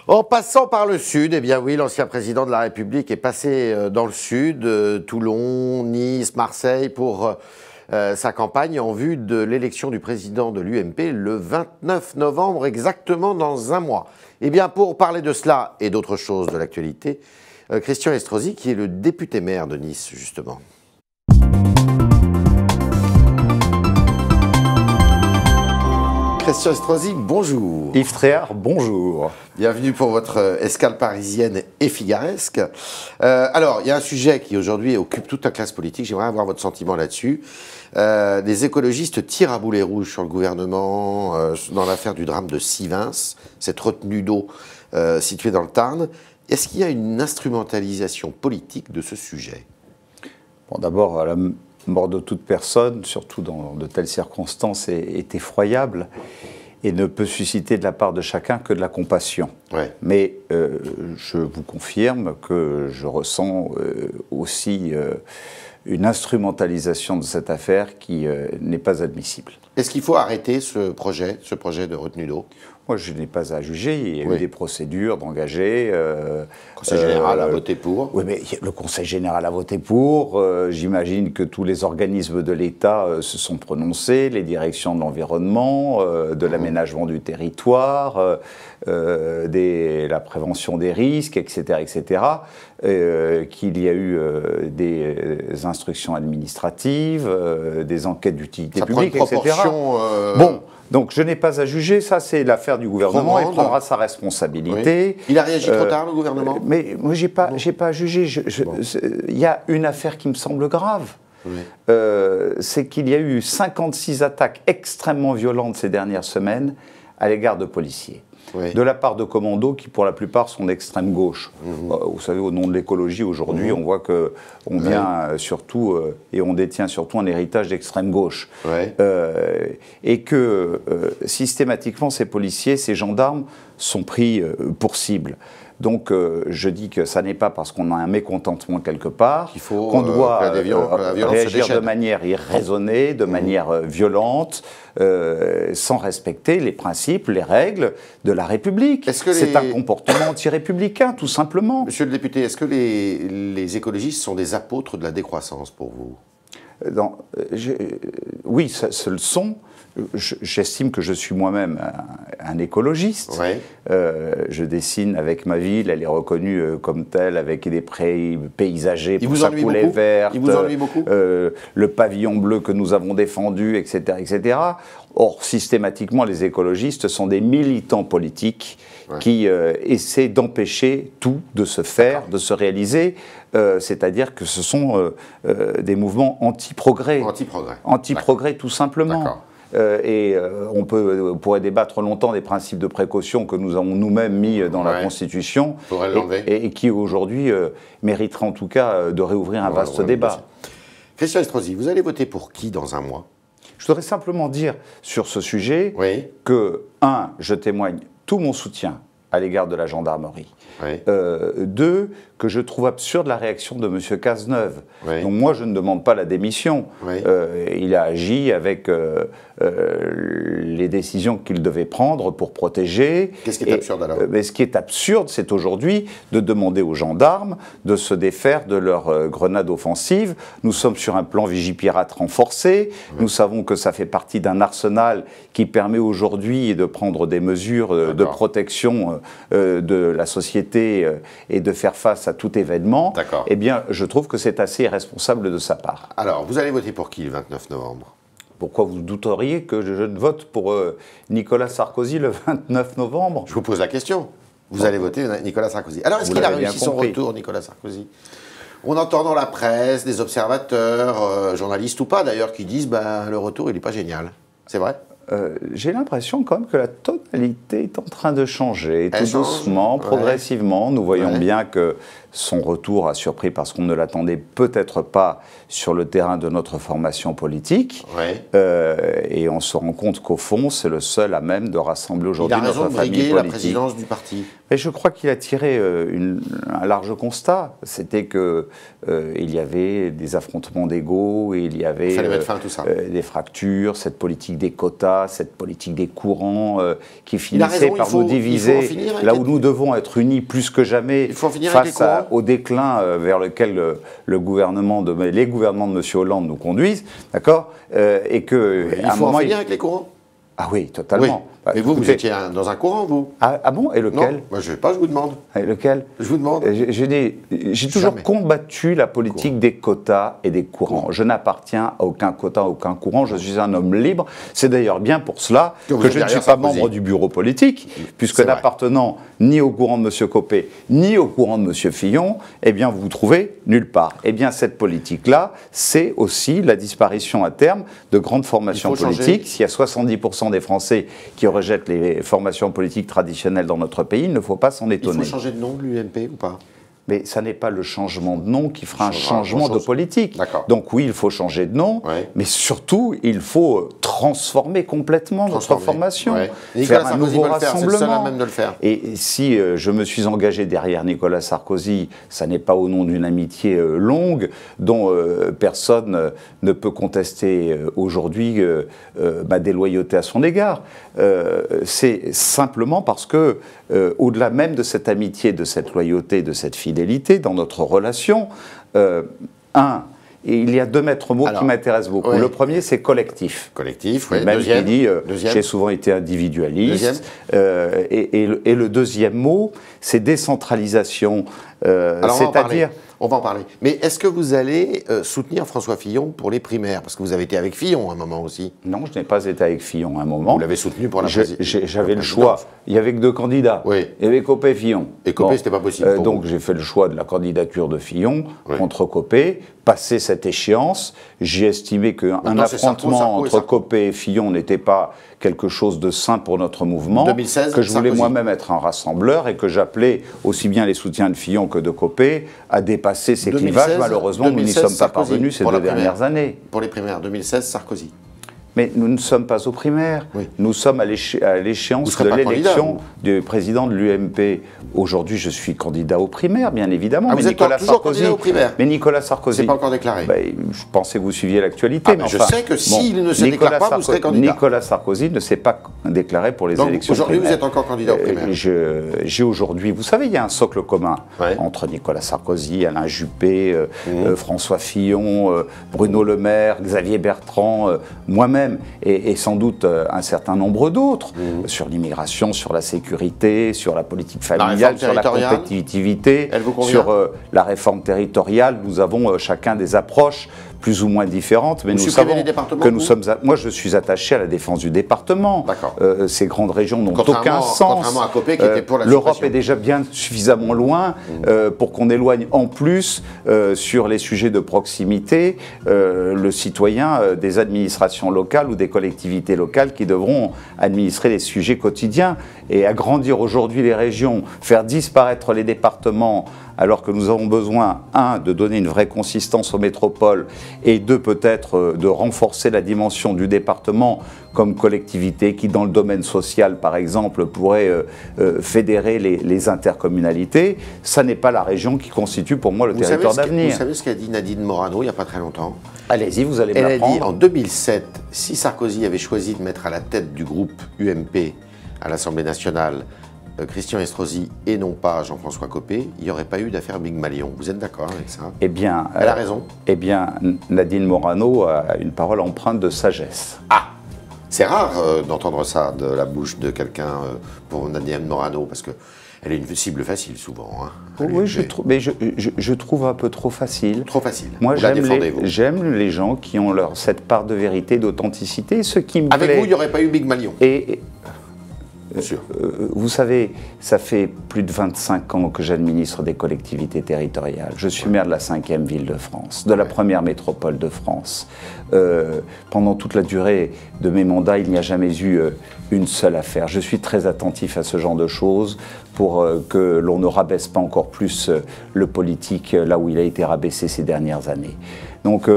En passant par le sud, eh bien oui, l'ancien président de la République est passé dans le sud, Toulon, Nice, Marseille, pour sa campagne en vue de l'élection du président de l'UMP le 29 novembre, exactement dans un mois. Eh bien, pour parler de cela et d'autres choses de l'actualité, Christian Estrosi, qui est le député maire de Nice, justement. Christian Estrosi, bonjour. Yves Tréhard, bonjour. Bienvenue pour votre escale parisienne et figaresque. Alors, il y a un sujet qui aujourd'hui occupe toute la classe politique. J'aimerais avoir votre sentiment là-dessus. Les écologistes tirent à boulet rouge sur le gouvernement dans l'affaire du drame de Sivins, cette retenue d'eau située dans le Tarn. Est-ce qu'il y a une instrumentalisation politique de ce sujet? Bon, d'abord, la mort de toute personne, surtout dans de telles circonstances, est effroyable et ne peut susciter de la part de chacun que de la compassion. Ouais. Mais je vous confirme que je ressens aussi une instrumentalisation de cette affaire qui n'est pas admissible. Est-ce qu'il faut arrêter ce projet de retenue d'eau? Moi, je n'ai pas à juger. Il y a Oui. eu des procédures d'engagées. Le Conseil général a voté pour. Oui, mais le Conseil général a voté pour. J'imagine que tous les organismes de l'État se sont prononcés, les directions de l'environnement, de l'aménagement du territoire, la prévention des risques, etc., etc. Qu'il y a eu des instructions administratives, des enquêtes d'utilité publique, etc. Bon. Donc je n'ai pas à juger, ça c'est l'affaire du gouvernement, il prendra sa responsabilité. Oui. Il a réagi trop tard, le gouvernement? Mais moi j'ai pas à juger, il y a une affaire qui me semble grave, oui. C'est qu'il y a eu 56 attaques extrêmement violentes ces dernières semaines à l'égard de policiers. Oui. De la part de commandos qui, pour la plupart, sont d'extrême gauche. Vous savez, au nom de l'écologie, aujourd'hui, on voit qu'on vient surtout, et on détient surtout un héritage d'extrême gauche. Et que, systématiquement, ces policiers, ces gendarmes sont pris pour cible. Donc, je dis que ça n'est pas parce qu'on a un mécontentement quelque part qu'on doit réagir de manière irraisonnée, de manière violente, sans respecter les principes, les règles de la République. C'est un comportement anti-républicain, tout simplement. Monsieur le député, est-ce que les écologistes sont des apôtres de la décroissance pour vous? Oui, ce le sont. J'estime que je suis moi-même un écologiste. Ouais. Je dessine avec ma ville, elle est reconnue comme telle, avec des prés paysagers pour sa coulée verte. Il vous ennuie beaucoup? Le pavillon bleu que nous avons défendu, etc., etc. Or, systématiquement, les écologistes sont des militants politiques qui essaient d'empêcher tout de se faire, de se réaliser. C'est-à-dire que ce sont des mouvements anti-progrès. Anti-progrès. Anti-progrès, tout simplement. On pourrait débattre longtemps des principes de précaution que nous avons nous-mêmes mis dans la Constitution et qui aujourd'hui mériteraient en tout cas de réouvrir un vaste débat. Christian Estrosi, vous allez voter pour qui dans un mois? Je voudrais simplement dire sur ce sujet que, je témoigne tout mon soutien à l'égard de la gendarmerie. 2, que je trouve absurde la réaction de M. Cazeneuve. Donc moi, je ne demande pas la démission. Il a agi avec les décisions qu'il devait prendre pour protéger. Qu'est-ce qui est absurde alors? Mais ce qui est absurde, c'est aujourd'hui de demander aux gendarmes de se défaire de leurs grenades offensives. Nous sommes sur un plan Vigipirate renforcé. Nous savons que ça fait partie d'un arsenal qui permet aujourd'hui de prendre des mesures de protection de la société et de faire face à tout événement. Eh bien, je trouve que c'est assez irresponsable de sa part. Alors, vous allez voter pour qui le 29 novembre? Pourquoi vous douteriez que je ne vote pour Nicolas Sarkozy le 29 novembre? Je vous pose la question. Vous allez voter Nicolas Sarkozy. Alors, est-ce qu'il a réussi son retour, Nicolas Sarkozy? On entend dans la presse des observateurs, journalistes ou pas d'ailleurs, qui disent le retour, il n'est pas génial. C'est vrai? J'ai l'impression quand même que la tonalité est en train de changer, tout doucement, progressivement. Nous voyons bien que son retour a surpris parce qu'on ne l'attendait peut-être pas sur le terrain de notre formation politique. Ouais. Et on se rend compte qu'au fond, c'est le seul à même de rassembler aujourd'hui notre famille politique. Il a raison de briguer la présidence du parti. Mais je crois qu'il a tiré un large constat. C'était qu'il y avait des affrontements d'ego, il y avait mettre fin à tout ça. Des fractures, cette politique des quotas, cette politique des courants qui finissait par nous diviser, là où nous devons être unis plus que jamais face au déclin vers lequel les gouvernements de M. Hollande nous conduisent, d'accord, et que il faut en finir avec les courants. Ah oui, totalement. Oui. Et vous étiez dans un courant, vous? Ah bon? Et lequel? Non, moi je ne vais pas, je vous demande. Et lequel? Je vous demande. J'ai toujours combattu la politique des quotas et des courants. Je n'appartiens à aucun quota, à aucun courant. Je suis un homme libre. C'est d'ailleurs bien pour cela que je ne suis pas membre du bureau politique, puisque n'appartenant ni au courant de M. Copé, ni au courant de M. Fillon, eh bien vous vous trouvez nulle part. Eh bien cette politique-là, c'est aussi la disparition à terme de grandes formations politiques. S'il y a 70% des Français qui rejettent les formations politiques traditionnelles dans notre pays, il ne faut pas s'en étonner. Il faut changer de nom de l'UMP ou pas? Mais ça n'est pas le changement de nom qui fera un changement de politique. Donc oui, il faut changer de nom, mais surtout, il faut transformer complètement notre formation, faire un nouveau rassemblement. C'est le seul à même de le faire. Et si je me suis engagé derrière Nicolas Sarkozy, ça n'est pas au nom d'une amitié longue, dont personne ne peut contester aujourd'hui ma déloyauté à son égard. C'est simplement parce que, au-delà même de cette amitié, de cette loyauté, de cette fidélité, dans notre relation, il y a deux maîtres mots qui m'intéressent beaucoup. Le premier, c'est collectif. Collectif, oui. Même qui dit, j'ai souvent été individualiste. Et le deuxième mot, c'est décentralisation. C'est-à-dire... On va en parler. Mais est-ce que vous allez soutenir François Fillon pour les primaires? Parce que vous avez été avec Fillon à un moment aussi. Non, je n'ai pas été avec Fillon à un moment. Vous l'avez soutenu pour la présidence? J'avais le choix. Il y avait que deux candidats. Oui. Il y avait Copé et Fillon. Et Copé, c'était pas possible pour donc j'ai fait le choix de la candidature de Fillon contre Copé. Passé cette échéance, j'ai estimé qu'un affrontement entre Copé et Fillon n'était pas quelque chose de sain pour notre mouvement, 2016, que je voulais moi-même être un rassembleur et que j'appelais aussi bien les soutiens de Fillon que de Copé à dépasser ces clivages. Malheureusement, nous n'y sommes pas parvenus ces 2 dernières années. Pour les primaires, 2016, Sarkozy. Mais nous ne sommes pas aux primaires. Nous sommes à l'échéance de l'élection du président de l'UMP. Aujourd'hui, je suis candidat aux primaires, bien évidemment. Mais Nicolas Sarkozy, aux primaires. Mais Nicolas Sarkozy... C'est pas encore déclaré. Je pensais que vous suiviez l'actualité. Je sais que s'il ne se déclare pas, vous serez candidat. Nicolas Sarkozy ne s'est pas déclaré pour les élections aujourd'hui, vous êtes encore candidat aux primaires. J'ai aujourd'hui... Vous savez, il y a un socle commun entre Nicolas Sarkozy, Alain Juppé, François Fillon, Bruno Le Maire, Xavier Bertrand, moi-même, et sans doute un certain nombre d'autres, sur l'immigration, sur la sécurité, sur la politique familiale, sur la compétitivité, sur la réforme territoriale. Nous avons chacun des approches plus ou moins différentes, mais nous savons que nous sommes... Moi, je suis attaché à la défense du département. Ces grandes régions n'ont aucun sens. Contrairement à Copé, qui était pour la L'Europe est déjà bien suffisamment loin pour qu'on éloigne en plus sur les sujets de proximité le citoyen des administrations locales ou des collectivités locales qui devront administrer les sujets quotidiens. Et agrandir aujourd'hui les régions, faire disparaître les départements, alors que nous avons besoin, de donner une vraie consistance aux métropoles, et peut-être de renforcer la dimension du département comme collectivité qui, dans le domaine social, par exemple, pourrait fédérer les intercommunalités. Ça n'est pas la région qui constitue pour moi le territoire d'avenir. Vous savez ce qu'a dit Nadine Morano il n'y a pas très longtemps? Allez-y, vous allez me l'apprendre. Elle a dit en 2007, si Sarkozy avait choisi de mettre à la tête du groupe UMP à l'Assemblée nationale Christian Estrosi et non pas Jean-François Copé, il n'y aurait pas eu d'affaire Big Malion. Vous êtes d'accord avec ça? Eh bien, elle a raison. Eh bien, Nadine Morano a une parole empreinte de sagesse. Ah, c'est rare d'entendre ça de la bouche de quelqu'un pour Nadine Morano, parce que elle est une cible facile souvent. Oui, je trouve un peu trop facile. Trop facile. Moi, j'aime les gens qui ont cette part de vérité, d'authenticité. Ce qui me Avec plaît, vous, il n'y aurait pas eu Big Malion. Bien sûr. Vous savez, ça fait plus de 25 ans que j'administre des collectivités territoriales. Je suis maire de la 5e ville de France, de la première métropole de France. Pendant toute la durée de mes mandats, il n'y a jamais eu une seule affaire. Je suis très attentif à ce genre de choses pour que l'on ne rabaisse pas encore plus le politique là où il a été rabaissé ces dernières années. Donc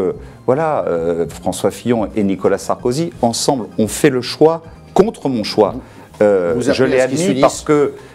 voilà, François Fillon et Nicolas Sarkozy, ensemble, ont fait le choix contre mon choix. Je l'ai admis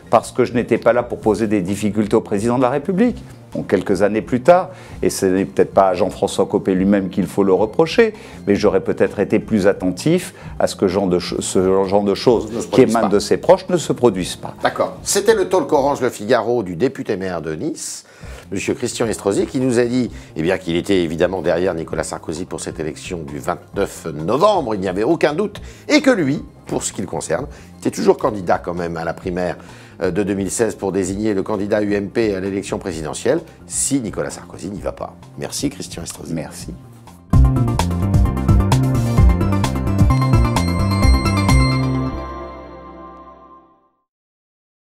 parce que je n'étais pas là pour poser des difficultés au président de la République. Bon, quelques années plus tard, et ce n'est peut-être pas à Jean-François Copé lui-même qu'il faut le reprocher, mais j'aurais peut-être été plus attentif à ce que ce genre de choses qui émanent de ses proches ne se produisent pas. D'accord. C'était le talk Orange Le Figaro du député-maire de Nice, M. Christian Estrosi, qui nous a dit qu'il était évidemment derrière Nicolas Sarkozy pour cette élection du 29 novembre, il n'y avait aucun doute, et que lui, pour ce qui le concerne, était toujours candidat quand même à la primaire de 2016 pour désigner le candidat UMP à l'élection présidentielle, si Nicolas Sarkozy n'y va pas. Merci Christian Estrosi. Merci.